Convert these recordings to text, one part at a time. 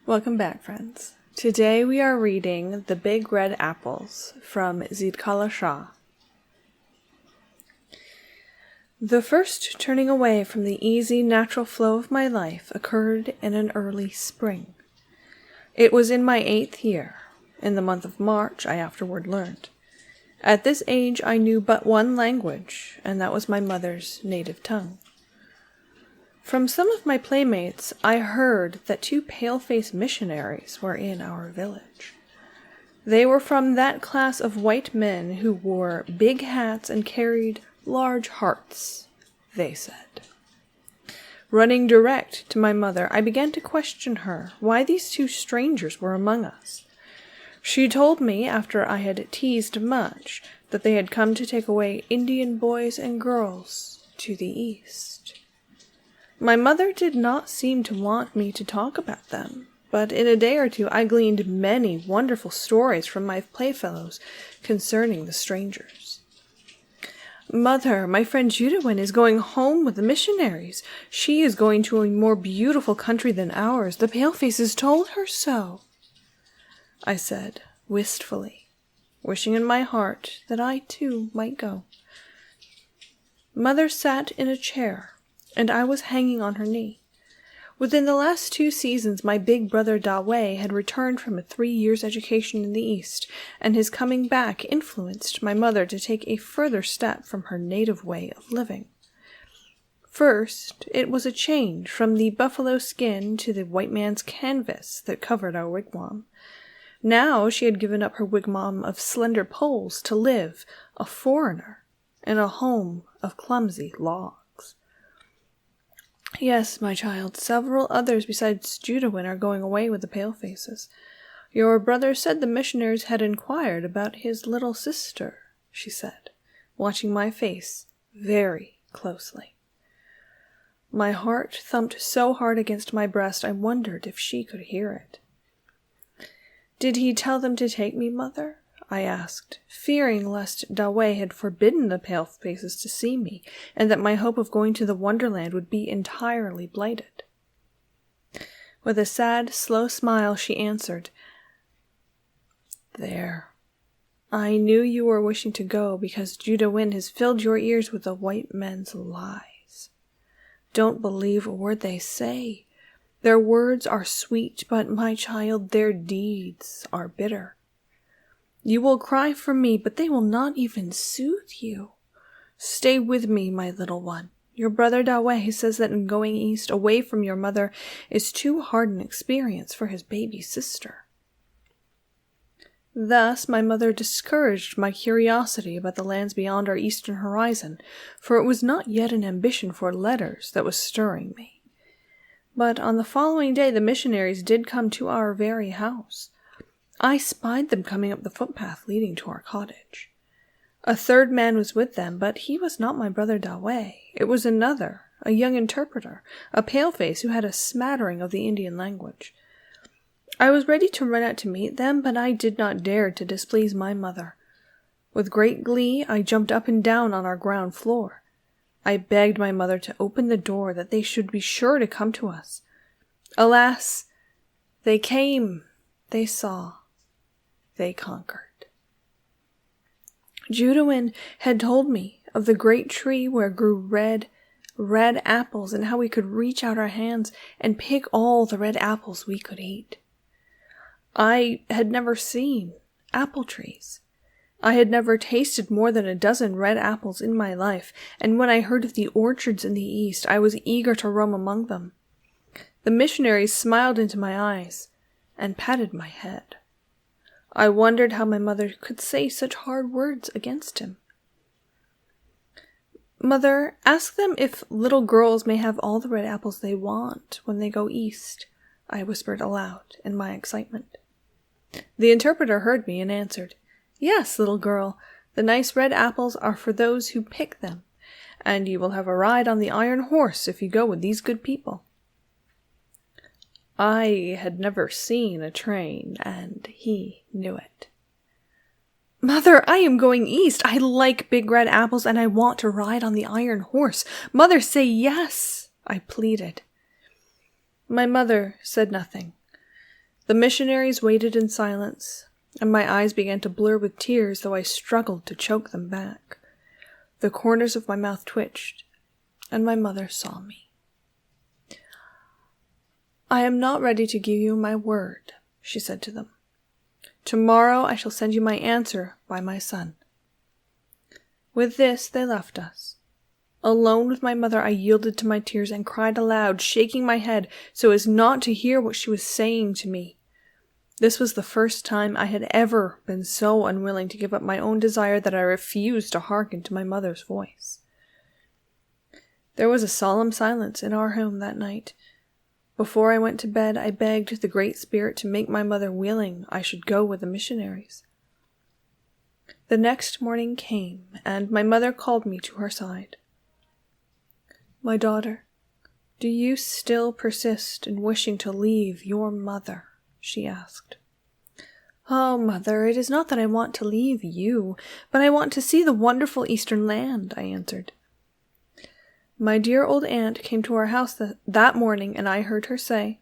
Welcome back, friends. Today we are reading The Big Red Apples from Zitkála-Šá. The first turning away from the easy, natural flow of my life occurred in an early spring. It was in my 8th year, in the month of March, I afterward learned. At this age I knew but one language, and that was my mother's native tongue. From some of my playmates, I heard that 2 pale-faced missionaries were in our village. They were from that class of white men who wore big hats and carried large hearts, they said. Running direct to my mother, I began to question her why these 2 strangers were among us. She told me, after I had teased much, that they had come to take away Indian boys and girls to the east. My mother did not seem to want me to talk about them, but in a day or 2 I gleaned many wonderful stories from my playfellows concerning the strangers. "Mother, my friend Judawin is going home with the missionaries. She is going to a more beautiful country than ours. The palefaces told her so," I said wistfully, wishing in my heart that I too might go. Mother sat in a chair, and I was hanging on her knee. Within the last 2 seasons, my big brother Dawei had returned from a 3 years' education in the East, and his coming back influenced my mother to take a further step from her native way of living. First, it was a change from the buffalo skin to the white man's canvas that covered our wigwam. Now she had given up her wigwam of slender poles to live, a foreigner, in a home of clumsy logs. "Yes, my child, several others besides Judawin are going away with the palefaces. Your brother said the missionaries had inquired about his little sister," she said, watching my face very closely. My heart thumped so hard against my breast I wondered if she could hear it. "Did he tell them to take me, Mother?" I asked, fearing lest Dawei had forbidden the palefaces to see me, and that my hope of going to the Wonderland would be entirely blighted. With a sad, slow smile, she answered, "There. I knew you were wishing to go because Judawin has filled your ears with the white men's lies. Don't believe a word they say. Their words are sweet, but, my child, their deeds are bitter. You will cry for me, but they will not even soothe you. Stay with me, my little one. Your brother Dawei says that in going east, away from your mother, is too hard an experience for his baby sister." Thus my mother discouraged my curiosity about the lands beyond our eastern horizon, for it was not yet an ambition for letters that was stirring me. But on the following day the missionaries did come to our very house. I spied them coming up the footpath leading to our cottage. A 3rd man was with them, but he was not my brother Dawei. It was another, a young interpreter, a paleface who had a smattering of the Indian language. I was ready to run out to meet them, but I did not dare to displease my mother. With great glee, I jumped up and down on our ground floor. I begged my mother to open the door, that they should be sure to come to us. Alas, they came, they saw. They conquered. Judawin had told me of the great tree where grew red apples, and how we could reach out our hands and pick all the red apples we could eat. I had never seen apple trees. I had never tasted more than a dozen red apples in my life, and when I heard of the orchards in the east, I was eager to roam among them. The missionaries smiled into my eyes and patted my head. I wondered how my mother could say such hard words against him. "Mother, ask them if little girls may have all the red apples they want when they go east," I whispered aloud in my excitement. The interpreter heard me and answered, "Yes, little girl, the nice red apples are for those who pick them, and you will have a ride on the iron horse if you go with these good people." I had never seen a train, and he knew it. "Mother, I am going east. I like big red apples, and I want to ride on the iron horse. Mother, say yes," I pleaded. My mother said nothing. The missionaries waited in silence, and my eyes began to blur with tears, though I struggled to choke them back. The corners of my mouth twitched, and my mother saw me. "I am not ready to give you my word," she said to them. "Tomorrow I shall send you my answer by my son." With this, they left us. Alone with my mother, I yielded to my tears and cried aloud, shaking my head so as not to hear what she was saying to me. This was the first time I had ever been so unwilling to give up my own desire that I refused to hearken to my mother's voice. There was a solemn silence in our home that night. Before I went to bed, I begged the Great Spirit to make my mother willing I should go with the missionaries. The next morning came, and my mother called me to her side. "My daughter, do you still persist in wishing to leave your mother?" she asked. "Oh, mother, it is not that I want to leave you, but I want to see the wonderful Eastern land," I answered. My dear old aunt came to our house that morning, and I heard her say,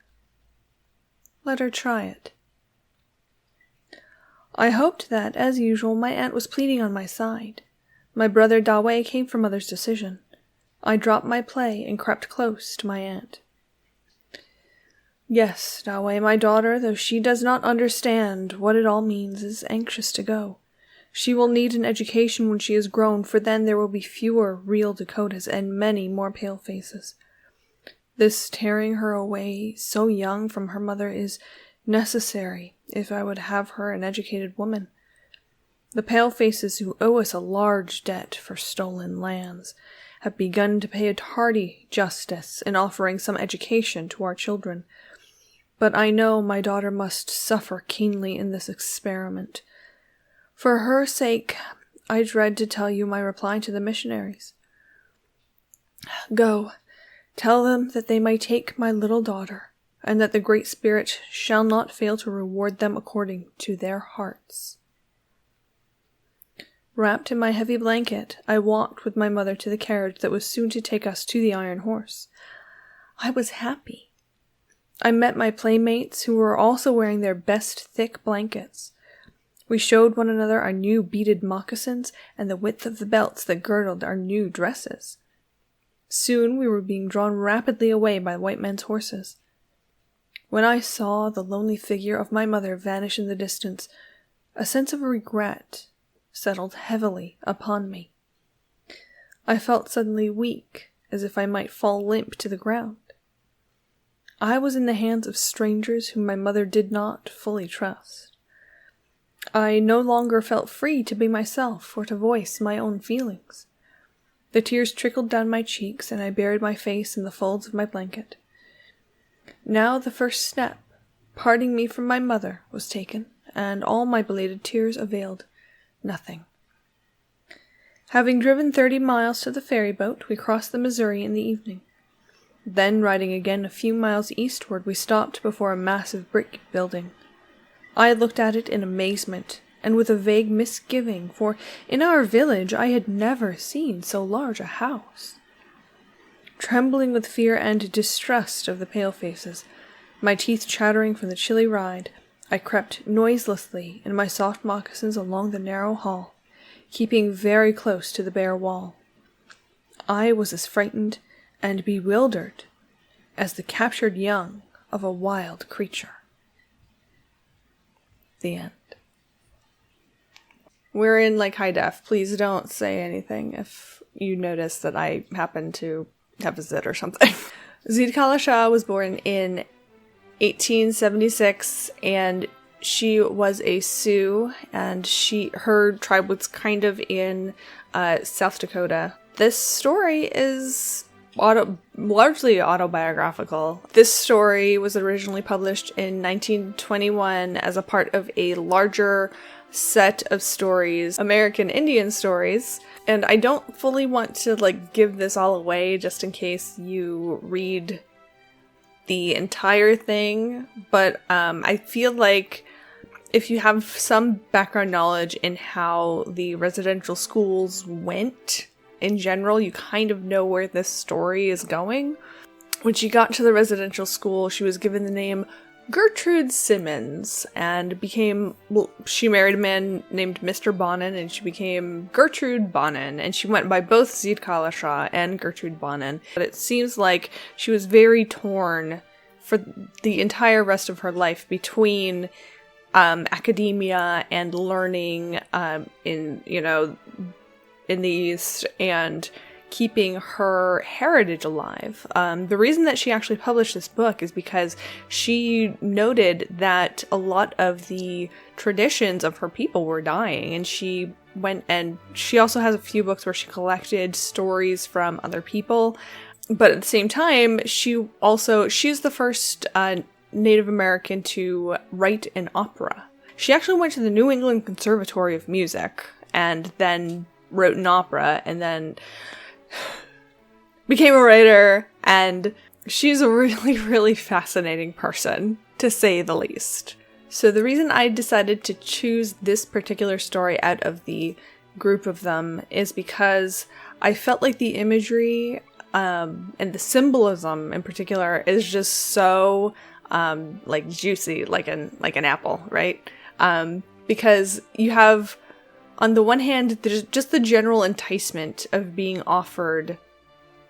"Let her try it." I hoped that, as usual, my aunt was pleading on my side. My brother Dawei came for mother's decision. I dropped my play and crept close to my aunt. "Yes, Dawei, my daughter, though she does not understand what it all means, is anxious to go. She will need an education when she is grown, for then there will be fewer real Dakotas and many more pale faces. This tearing her away so young from her mother is necessary if I would have her an educated woman. The pale faces who owe us a large debt for stolen lands have begun to pay a tardy justice in offering some education to our children. But I know my daughter must suffer keenly in this experiment. For her sake, I dread to tell you my reply to the missionaries. Go, tell them that they may take my little daughter, and that the Great Spirit shall not fail to reward them according to their hearts." Wrapped in my heavy blanket, I walked with my mother to the carriage that was soon to take us to the Iron Horse. I was happy. I met my playmates, who were also wearing their best thick blankets. We showed one another our new beaded moccasins and the width of the belts that girdled our new dresses. Soon we were being drawn rapidly away by white men's horses. When I saw the lonely figure of my mother vanish in the distance, a sense of regret settled heavily upon me. I felt suddenly weak, as if I might fall limp to the ground. I was in the hands of strangers whom my mother did not fully trust. I no longer felt free to be myself or to voice my own feelings. The tears trickled down my cheeks, and I buried my face in the folds of my blanket. Now the first step, parting me from my mother, was taken, and all my belated tears availed nothing. Having driven 30 miles to the ferry boat, we crossed the Missouri in the evening. Then, riding again a few miles eastward, we stopped before a massive brick building. I looked at it in amazement, and with a vague misgiving, for in our village I had never seen so large a house. Trembling with fear and distrust of the pale faces, my teeth chattering from the chilly ride, I crept noiselessly in my soft moccasins along the narrow hall, keeping very close to the bare wall. I was as frightened and bewildered as the captured young of a wild creature. The end. We're in high def. Please don't say anything if you notice that I happen to have a zit or something. Zitkála-Šá was born in 1876, and she was a Sioux, and her tribe was kind of in South Dakota. This story is largely autobiographical. This story was originally published in 1921 as a part of a larger set of stories, American Indian stories, and I don't fully want to give this all away just in case you read the entire thing, but I feel like if you have some background knowledge in how the residential schools went in general, you kind of know where this story is going. When she got to the residential school, she was given the name Gertrude Simmons and she married a man named Mr. Bonin, and she became Gertrude Bonin, and she went by both Zitkála-Šá and Gertrude Bonin. But it seems like she was very torn for the entire rest of her life between academia and learning in the East and keeping her heritage alive. The reason that she actually published this book is because she noted that a lot of the traditions of her people were dying, and she also has a few books where she collected stories from other people. But at the same time, she's the first Native American to write an opera. She actually went to the New England Conservatory of Music and then wrote an opera, and then became a writer, and she's a really, really fascinating person, to say the least. So the reason I decided to choose this particular story out of the group of them is because I felt like the imagery and the symbolism in particular is just so juicy, like an apple, right? Because you have, on the one hand, there's just the general enticement of being offered,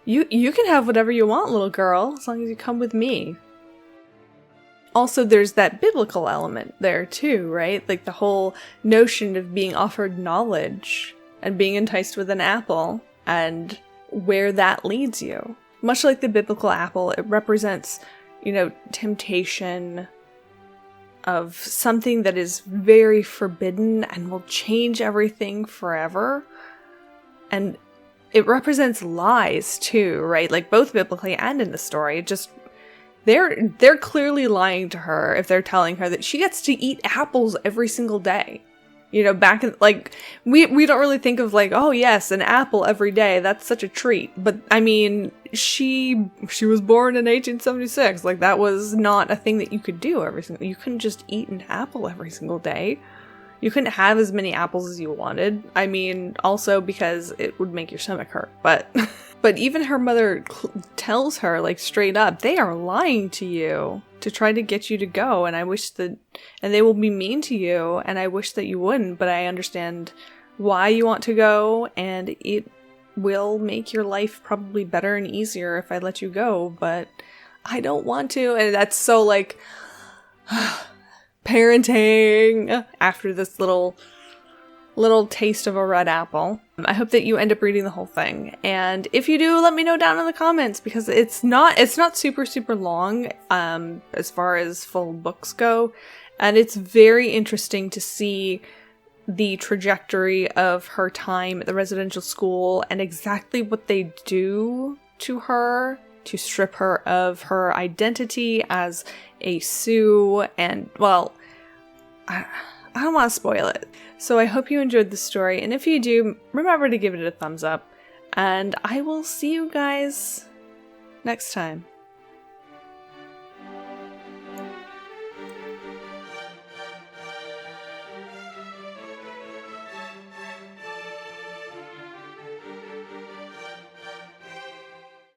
you can have whatever you want, little girl, as long as you come with me. Also, there's that biblical element there too, right? Like the whole notion of being offered knowledge and being enticed with an apple and where that leads you. Much like the biblical apple, it represents, temptation of something that is very forbidden and will change everything forever. And it represents lies too, right? Like both biblically and in the story. They're clearly lying to her if they're telling her that she gets to eat apples every single day. Back in, we don't really think of oh yes, an apple every day, that's such a treat. But I mean, she was born in 1876. That was not a thing that you could do you couldn't just eat an apple every single day. You couldn't have as many apples as you wanted. I mean, also because it would make your stomach hurt. But even her mother tells her, straight up, they are lying to you to try to get you to go. And they will be mean to you. And I wish that you wouldn't, but I understand why you want to go. And it will make your life probably better and easier if I let you go. But I don't want to. And that's so parenting after this little taste of a red apple. I hope that you end up reading the whole thing, and if you do, let me know down in the comments, because it's not super long as far as full books go, and it's very interesting to see the trajectory of her time at the residential school and exactly what they do to her to strip her of her identity as a Sioux, and well, I don't want to spoil it. So I hope you enjoyed the story, and if you do, remember to give it a thumbs up, and I will see you guys next time.